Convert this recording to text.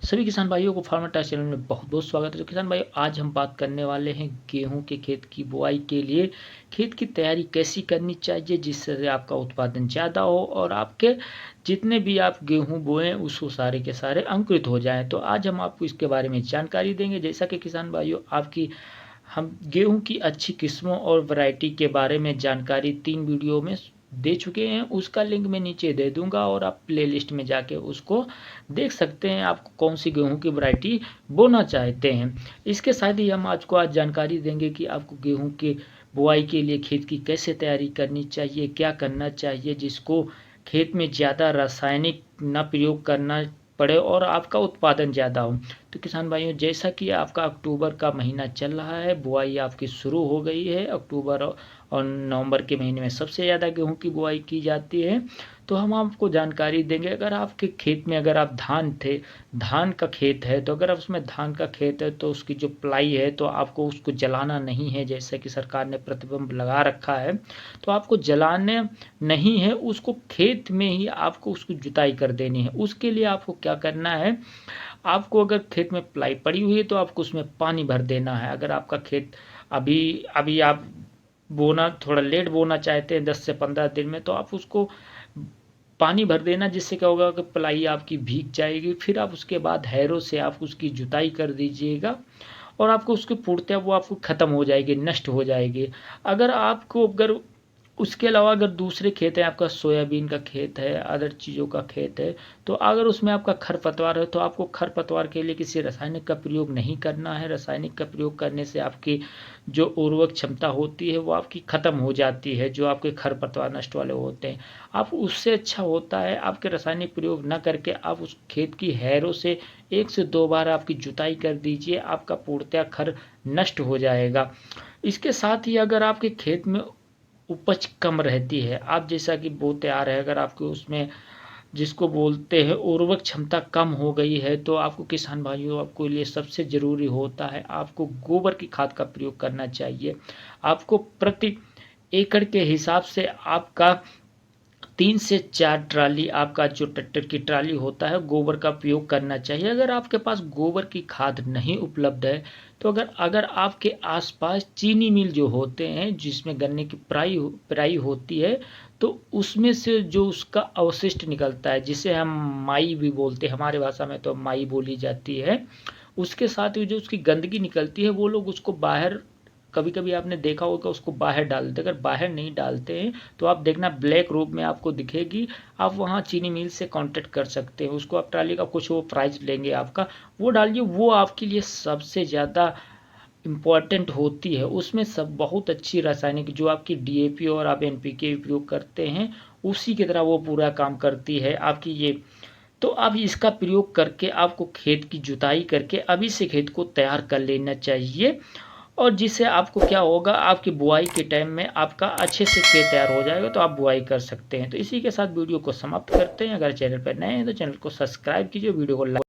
सभी किसान भाइयों को फार्मर टाइम्स चैनल में बहुत बहुत स्वागत है। तो किसान भाइयों, आज हम बात करने वाले हैं गेहूं के खेत की बुआई के लिए खेत की तैयारी कैसी करनी चाहिए जिससे आपका उत्पादन ज़्यादा हो और आपके जितने भी आप गेहूं बोएं उसको सारे के सारे अंकुरित हो जाएं। तो आज हम आपको इसके बारे में जानकारी देंगे। जैसा कि किसान भाइयों, आपकी हम गेहूं की अच्छी किस्मों और वैरायटी के बारे में जानकारी 3 वीडियो में दे चुके हैं। उसका लिंक मैं नीचे दे दूंगा और आप प्लेलिस्ट में जाके उसको देख सकते हैं आपको कौन सी गेहूं की वैरायटी बोना चाहते हैं। इसके साथ ही हम आज जानकारी देंगे कि आपको गेहूं के बुआई के लिए खेत की कैसे तैयारी करनी चाहिए, क्या करना चाहिए जिसको खेत में ज़्यादा रासायनिक न प्रयोग करना पड़े और आपका उत्पादन ज़्यादा हो। तो किसान भाइयों, जैसा कि आपका अक्टूबर का महीना चल रहा है, बुआई आपकी शुरू हो गई है। अक्टूबर और नवंबर के महीने में सबसे ज़्यादा गेहूं की बुआई की जाती है। तो हम आपको जानकारी देंगे, अगर आपके खेत में अगर आप धान का खेत है, तो अगर उसमें धान का खेत है तो उसकी जो प्लाई है तो आपको उसको जलाना नहीं है, जैसे कि सरकार ने प्रतिबंध लगा रखा है। तो आपको जलाने नहीं है, उसको खेत में ही आपको उसको जुताई कर देनी है। उसके लिए आपको क्या करना है, आपको अगर खेत में प्लाई पड़ी हुई है तो आपको उसमें पानी भर देना है। अगर आपका खेत अभी अभी आप बोना थोड़ा लेट बोना चाहते हैं 10 से 15 दिन में, तो आप उसको पानी भर देना, जिससे क्या होगा कि प्लाई आपकी भीग जाएगी। फिर आप उसके बाद हैरों से आप उसकी जुताई कर दीजिएगा और आपको उसकी पूर्णतः वो आपको ख़त्म हो जाएगी, नष्ट हो जाएगी। अगर उसके अलावा अगर दूसरे खेत है, आपका सोयाबीन का खेत है, अदर चीज़ों का खेत है, तो अगर उसमें आपका खरपतवार है तो आपको खरपतवार के लिए किसी रासायनिक का प्रयोग नहीं करना है। रासायनिक का प्रयोग करने से आपकी जो उर्वरक क्षमता होती है वो आपकी ख़त्म हो जाती है, जो आपके खरपतवार नष्ट वाले होते हैं। आप उससे अच्छा होता है आपके रासायनिक प्रयोग न करके आप उस खेत की हैरों से 1 से 2 बार आपकी जुताई कर दीजिए, आपका पूर्णतः खर नष्ट हो जाएगा। इसके साथ ही अगर आपके खेत में उपज कम रहती है, आप जैसा कि बोते आ रहे हैं, अगर आपके उसमें जिसको बोलते हैं उर्वरक क्षमता कम हो गई है, तो आपको किसान भाइयों, आपको लिए सबसे ज़रूरी होता है आपको गोबर की खाद का प्रयोग करना चाहिए। आपको प्रति एकड़ के हिसाब से आपका 3 से 4 ट्राली, आपका जो ट्रैक्टर की ट्राली होता है, गोबर का उपयोग करना चाहिए। अगर आपके पास गोबर की खाद नहीं उपलब्ध है, तो अगर अगर आपके आसपास चीनी मिल जो होते हैं जिसमें गन्ने की पेराई होती है, तो उसमें से जो उसका अवशिष्ट निकलता है, जिसे हम माई भी बोलते हैं, हमारे भाषा में तो माई बोली जाती है, उसके साथ ही जो उसकी गंदगी निकलती है वो लोग उसको बाहर, कभी कभी आपने देखा होगा उसको बाहर डाल देते। अगर बाहर नहीं डालते हैं तो आप देखना ब्लैक रूप में आपको दिखेगी। आप वहाँ चीनी मिल से कांटेक्ट कर सकते हैं, उसको आप ट्राली का कुछ वो प्राइस लेंगे आपका, वो डालिए। वो आपके लिए सबसे ज़्यादा इम्पॉर्टेंट होती है। उसमें सब बहुत अच्छी रासायनिक जो आपकी डीएपी और आप एनपीके उपयोग करते हैं उसी की तरह वो पूरा काम करती है आपकी ये। तो अब इसका प्रयोग करके आपको खेत की जुताई करके अभी से खेत को तैयार कर लेना चाहिए, और जिससे आपको क्या होगा, आपकी बुआई के टाइम में आपका अच्छे से खेत तैयार हो जाएगा, तो आप बुआई कर सकते हैं। तो इसी के साथ वीडियो को समाप्त करते हैं। अगर चैनल पर नए हैं तो चैनल को सब्सक्राइब कीजिए, वीडियो को लाइक